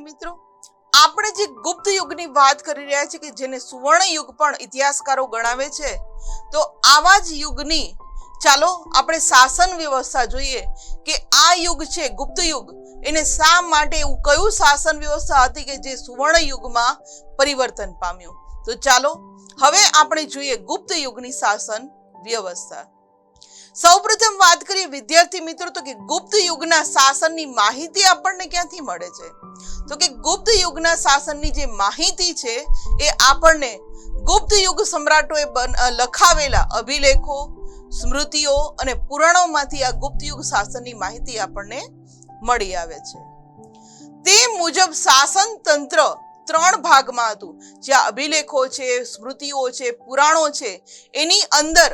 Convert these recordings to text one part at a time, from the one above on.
મિત્રો, આપણે જે ગુપ્ત યુગની વાત કરી રહ્યા છીએ કે જેને સુવર્ણ યુગ પણ ઇતિહાસકારો ગણાવે છે, તો આવા જ યુગની ચાલો આપણે શાસન વ્યવસ્થા જોઈએ કે આ યુગ છે ગુપ્ત યુગ, એને શા માટે એવું કયું શાસન વ્યવસ્થા હતી કે જે સુવર્ણ યુગમાં પરિવર્તન પામ્યું. તો ચાલો હવે આપણે જોઈએ ગુપ્ત યુગની શાસન વ્યવસ્થા. સૌપ્રથમ વાત કરીએ વિદ્યાર્થી મિત્રો તો કે ગુપ્ત યુગના શાસનની માહિતી આપણને ક્યાંથી મળે છે? તો કે ગુપ્ત યુગના શાસનની જે માહિતી છે એ આપણને ગુપ્ત યુગ સમ્રાટોએ લખાવેલા અભિલેખો, સ્મૃતિઓ અને પુરાણોમાંથી આ ગુપ્ત યુગ શાસનની માહિતી આપણને મળી આવે છે. તે મુજબ શાસન તંત્ર 3 ભાગમાં હતું. જ્યાં અભિલેખો છે, સ્મૃતિઓ છે, પુરાણો છે, એની અંદર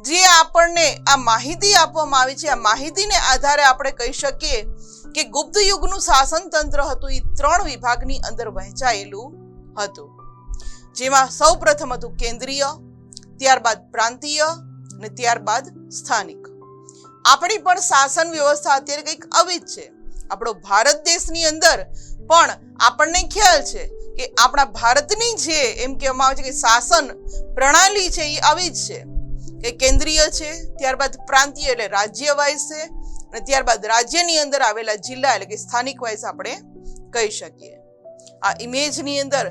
જે આપણને આ માહિતી આપવામાં આવી છે, આ માહિતીને આધારે આપણે કહી શકીએ કે ગુપ્ત યુગનું શાસન તંત્ર હતું એ 3 વિભાગની અંદર વહેંચાયેલું હતું. જેમાં સૌ પ્રથમ હતું કેન્દ્રીય, ત્યારબાદ પ્રાંતીય અને ત્યારબાદ સ્થાનિક. આપણી પણ શાસન વ્યવસ્થા અત્યારે કંઈક આવી જ છે. આપણો ભારત દેશની અંદર પણ આપણને ખ્યાલ છે કે આપણા ભારતની જે એમ કહેવામાં આવે છે કે શાસન પ્રણાલી છે એ આવી જ છે કે કેન્દ્રીય છે, ત્યારબાદ પ્રાંતીય એટલે રાજ્ય વાઇઝ છે, અને ત્યારબાદ રાજ્યની અંદર આવેલા જિલ્લા એટલે કે સ્થાનિક વાઇઝ આપણે કહી શકીએ. આ ઇમેજની અંદર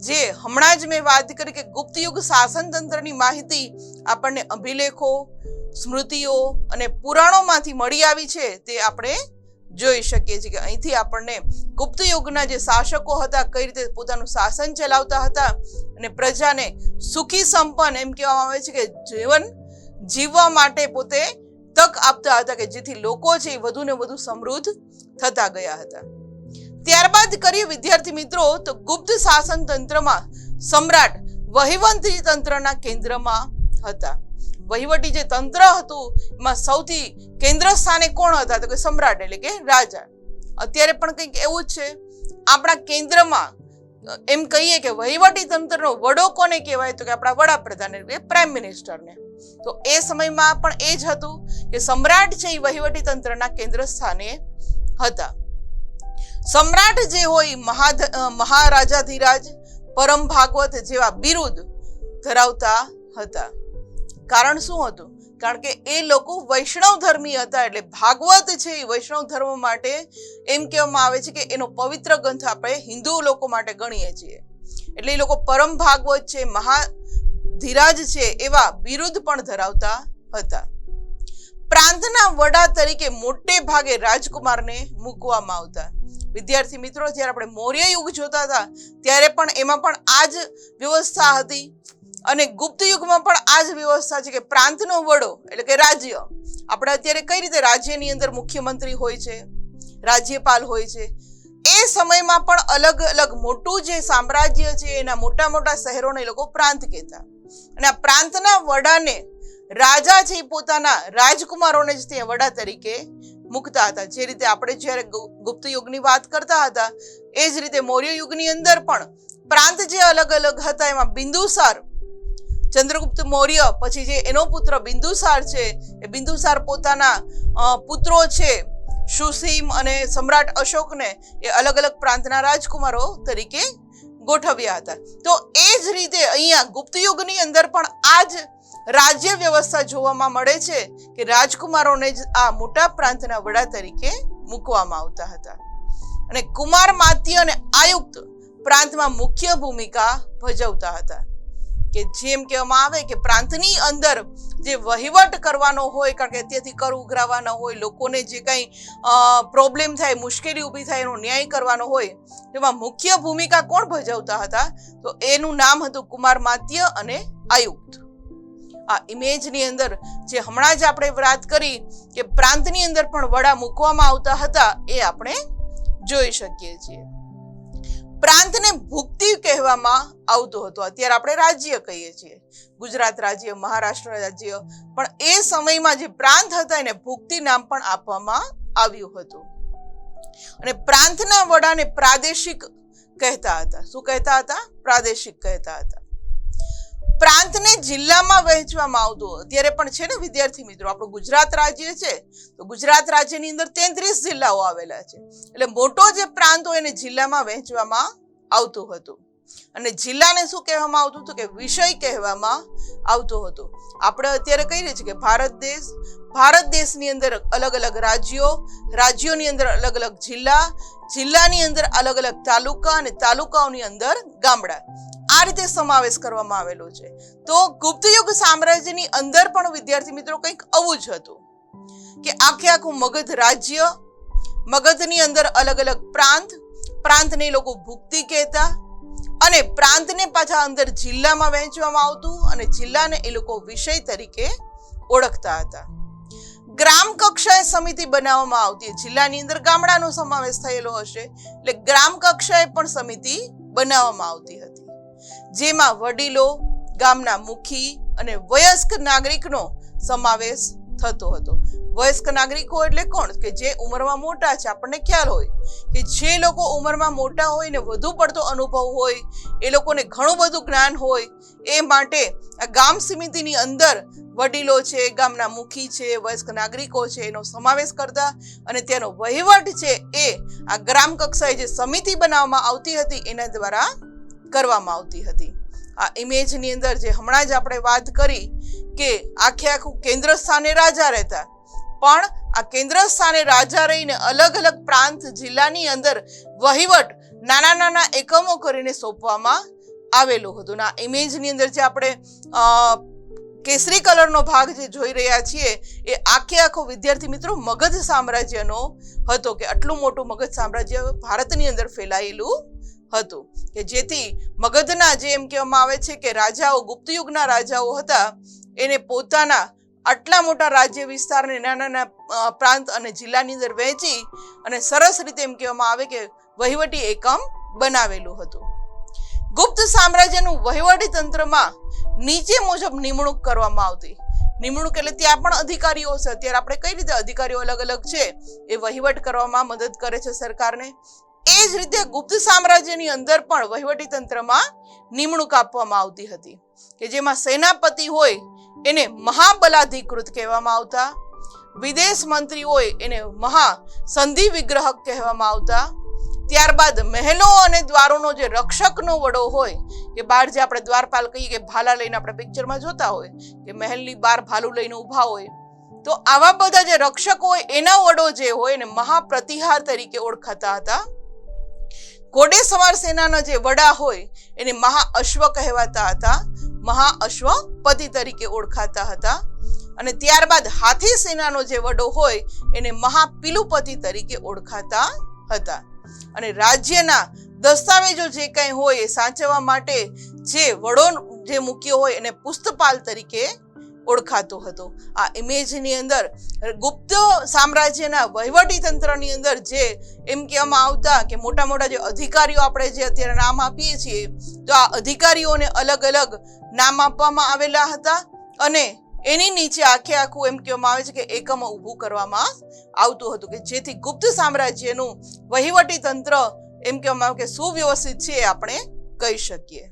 જે હમણાં જ મેં વાત કરી કે ગુપ્ત યુગ શાસન તંત્રની માહિતી આપણને અભિલેખો, સ્મૃતિઓ અને પુરાણોમાંથી મળી આવી છે તે આપણે જોઈ શકીએ છીએ કે અહીંથી આપણને ગુપ્ત યુગના જે શાસકો હતા કઈ રીતે પોતાનું શાસન ચલાવતા હતા અને પ્રજાને સુખી સંપન્ન એમ કહેવામાં આવે છે કે જીવન જીવવા માટે પોતે તક આપતા હતા કે જેથી લોકો છે એ વધુ ને વધુ સમૃદ્ધ થતા ગયા હતા. ત્યારબાદ કરીએ વિદ્યાર્થી મિત્રો તો ગુપ્ત શાસન તંત્રમાં સમ્રાટ વહીવટી તંત્રના કેન્દ્રમાં હતા. વહીવટી જે તંત્ર હતું એમાં સૌથી કેન્દ્ર સ્થાને કોણ હતા? તો કે સમ્રાટ એટલે કે રાજા. અત્યારે પણ કંઈક એવું જ છે. આપણા કેન્દ્રમાં એમ કહીએ કે વહીવટી તંત્રનો વડો કોને કહેવાય? તો કે આપણા વડાપ્રધાન એટલે પ્રાઇમ મિનિસ્ટરને. તો એ સમયમાં પણ એ જ હતું કે સમ્રાટ છે એ વહીવટી તંત્રના કેન્દ્ર સ્થાને હતા. સમ્રાટ જે હોય મહારાજાધિરાજ, પરમ ભાગવત જેવા બિરુદ ધરાવતા હતા. કારણ શું હતું? કારણ કે એ લોકો વૈષ્ણવ ધર્મી હતા. એટલે ભાગવત છે એ વૈષ્ણવ ધર્મ માટે એમ કહેવામાં આવે છે કે એનો પવિત્ર ગ્રંથ આપણે હિન્દુ લોકો માટે ગણીએ છીએ. એટલે એ લોકો પરમ ભાગવત છે, મહાધીરાજ છે એવા બિરુદ પણ ધરાવતા હતા. પ્રાંતના વડા તરીકે મોટે ભાગે રાજકુમારને મૂકવામાં આવતા. વિદ્યાર્થી મિત્રો, જ્યારે આપણે મૌર્ય યુગ જોતા હતા ત્યારે પણ એમાં પણ આ જ વ્યવસ્થા હતી અને ગુપ્ત યુગમાં પણ આ જ વ્યવસ્થા છે કે પ્રાંતનો વડો એટલે કે રાજ્ય. આપણે અત્યારે કઈ રીતે રાજ્યની અંદર મુખ્યમંત્રી હોય છે, રાજ્યપાલ હોય છે, એ સમયમાં પણ અલગ અલગ મોટું જે સામ્રાજ્ય છે એના મોટા મોટા શહેરોને લોકો પ્રાંત કહેતા. અને આ પ્રાંતના વડાને રાજા છે પોતાના રાજકુમારોને જ ત્યાં વડા તરીકે મૂકતા હતા. જે રીતે આપણે જ્યારે ગુપ્ત યુગની વાત કરતા હતા એ જ રીતે મૌર્ય યુગની અંદર પણ પ્રાંત જે અલગ અલગ હતા એમાં બિંદુસાર, ચંદ્રગુપ્ત મૌર્ય પછી જે એનો પુત્ર બિંદુસાર છે એ બિંદુસાર પોતાના પુત્રો છે સુસીમ અને સમ્રાટ અશોકને એ અલગ અલગ પ્રાંતના રાજકુમારો તરીકે ગોઠવ્યા હતા. તો એ જ રીતે અહીંયા ગુપ્ત યુગની અંદર પણ આ જ રાજ્ય વ્યવસ્થા જોવામાં મળે છે કે રાજકુમારોને જ આ મોટા પ્રાંતના વડા તરીકે મૂકવામાં આવતા હતા. અને કુમાર માત્ય અને આયુક્ત પ્રાંતમાં મુખ્ય ભૂમિકા ભજવતા હતા. કે જેમ કહેવામાં આવે કે પ્રાંતની અંદર જે વહીવટ કરવાનો હોય, કારણ કે ત્યાંથી કર ઉઘરાવવાનો હોય, લોકોને જે કંઈ પ્રોબ્લેમ થાય, મુશ્કેલી ઊભી થાય એનો ન્યાય કરવાનો હોય, તેમાં મુખ્ય ભૂમિકા કોણ ભજવતા હતા? તો એનું નામ હતું કુમાર માત્ય અને આયુક્ત. આ ઇમેજની અંદર જે હમણાં જ આપણે વાત કરી કે પ્રાંતની અંદર પણ વડા મૂકવામાં આવતા હતા એ આપણે જોઈ શકીએ છીએ. પ્રાંતને ભુક્તિ કહેવામાં આવતું હતું. અત્યારે આપણે રાજ્ય કહીએ છીએ, ગુજરાત રાજ્ય, મહારાષ્ટ્ર રાજ્ય, પણ એ સમયમાં જે પ્રાંત હતા એને ભુક્તિ નામ પણ આપવામાં આવ્યું હતું. અને પ્રાંતના વડાને પ્રાદેશિક કહેતા હતા. શું કહેતા હતા? પ્રાદેશિક કહેતા હતા. પ્રાંતને જિલ્લામાં વહેંચવામાં આવતું. અત્યારે પણ છે ને વિદ્યાર્થી મિત્રો, આપણું ગુજરાત રાજ્ય છે તો ગુજરાત રાજ્યની અંદર 33 જિલ્લાઓ આવેલા છે. એટલે મોટો જે પ્રાંત હોય એને જિલ્લામાં વહેંચવામાં આવતું હતું. અને જિલ્લાને શું કહેવામાં આવતું હતું કે વિષય કહેવામાં આવતું હતું. આપણે અત્યારે કહી રહ્યા છીએ કે ભારત દેશની અંદર અલગ અલગ રાજ્યો, રાજ્યોની અંદર અલગ અલગ જિલ્લા, જિલ્લાની અંદર અલગ અલગ તાલુકા અને તાલુકાઓની અંદર ગામડા, આ રીતે સમાવેશ કરવામાં આવેલો છે. તો ગુપ્ત યુગ સામ્રાજ્યની અંદર પણ વિદ્યાર્થી મિત્રો કંઈક આવું જ હતું કે આખું મગધ રાજ્ય, મગધની અંદર અલગ અલગ પ્રાંતને એ લોકો ભુક્તિ કહેતા અને પ્રાંતને પાછા અંદર જિલ્લામાં વહેંચવામાં આવતું અને જિલ્લાને એ લોકો વિષય તરીકે ઓળખતા હતા. ગ્રામ કક્ષાએ સમિતિ બનાવવામાં આવતી. જિલ્લાની અંદર ગામડાનો સમાવેશ થયેલો હશે એટલે ગ્રામ કક્ષાએ પણ સમિતિ બનાવવામાં આવતી હતી, જેમાં વડીલો, ગામના મુખી અને વયસ્ક નાગરિકનો સમાવેશ થતો હતો. વયસ્ક નાગરિકો એટલે કોણ? કે જે ઉંમરમાં મોટા છે. આપણને ખ્યાલ હોય કે જે લોકો ઉંમરમાં મોટા હોય ને વધુ પડતો અનુભવ હોય, એ લોકોને ઘણું બધું જ્ઞાન હોય, એ માટે આ ગામ સમિતિની અંદર વડીલો છે, ગામના મુખી છે, વયસ્ક નાગરિકો છે એનો સમાવેશ કરતા અને તેનો વહીવટ છે એ આ ગ્રામ કક્ષાએ જે સમિતિ બનાવવામાં આવતી હતી એના દ્વારા કરવામાં આવતી હતી. આ ઇમેજની અંદર જે હમણાં જ આપણે વાત કરી કે આખું કેન્દ્ર સ્થાને રાજા રહેતા, પણ આ કેન્દ્ર સ્થાને રાજા રહીને અલગ અલગ પ્રાંત, જિલ્લાની અંદર વહીવટ નાના એકમો કરીને સોંપવામાં આવેલું હતું. આ ઇમેજની અંદર જે આપણે કેસરી કલરનો ભાગ જે જોઈ રહ્યા છીએ એ આખો વિદ્યાર્થી મિત્રો મગધ સામ્રાજ્યનો હતો કે આટલું મોટું મગધ સામ્રાજ્ય ભારતની અંદર ફેલાયેલું હતું કે જેથી મગધના જે એમ કહેવામાં આવે છે કે રાજાઓ, ગુપ્ત યુગના રાજાઓ હતા, એને પોતાના આટલા મોટા રાજ્ય વિસ્તારને નાના પ્રાંત અને જિલ્લાની અંદર વહેંચી અને સરસ રીતે એમ કહેવામાં આવે કે વહીવટી એકમ બનાવેલું હતું. ગુપ્ત સામ્રાજ્યનું વહીવટી તંત્રમાં નીચે મુજબ નિમણૂક કરવામાં આવતી. નિમણૂક એટલે ત્યાં પણ અધિકારીઓ છે. અત્યારે આપણે કઈ રીતે અધિકારીઓ અલગ અલગ છે એ વહીવટ કરવામાં મદદ કરે છે સરકારને. એ જ રીતે ગુપ્ત સામ્રાજ્યની અંદર પણ વહીવટી તંત્રમાં નિમણૂક આપવામાં આવતી હતી કે જેમાં સેનાપતિ હોય એને મહાબલાધિકૃત કહેવામાં આવતા, વિદેશ મંત્રી હોય એને મહાસંધિ વિગ્રહક કહેવામાં આવતા. ત્યારબાદ મહેલો અને દ્વારોનો જે રક્ષકનો વડો હોય કે બહાર જે આપણે દ્વારપાલ કહીએ કે ભાલા લઈને આપણે પિક્ચરમાં જોતા હોય કે મહેલની બહાર ભાલું લઈને ઊભા હોય, તો આવા બધા જે રક્ષક હોય એના વડો જે હોય એને મહાપ્રતિહાર તરીકે ઓળખાતા હતા. ઘોડેસવાર સેનાના જે વડા હોય એને મહાઅશ્વ કહેવાતા હતા, મહાઅશ્વપતિ તરીકે ઓળખાતા હતા. અને ત્યારબાદ હાથી સેનાનો જે વડો હોય એને મહાપિલુપતિ તરીકે ઓળખાતા હતા. અને રાજ્યના દસ્તાવેજો જે કંઈ હોય એ સાચવવા માટે જે વડો જે મૂક્યો હોય એને પુસ્તપાલ તરીકે ઓળખાતો હતો. આ ઇમેજની અંદર ગુપ્ત સામ્રાજ્યના વહીવટી તંત્રની અંદર જે એમ કહેવામાં આવતા કે મોટા જે અધિકારીઓ આપણે જે અત્યારે નામ આપીએ છીએ, તો આ અધિકારીઓને અલગ અલગ નામ આપવામાં આવેલા હતા અને એની નીચે આખું એમ કહેવામાં આવે છે કે એકમ ઊભું કરવામાં આવતું હતું કે જેથી ગુપ્ત સામ્રાજ્યનું વહીવટી તંત્ર એમ કહેવામાં આવે કે સુવ્યવસ્થિત છે આપણે કહી શકીએ.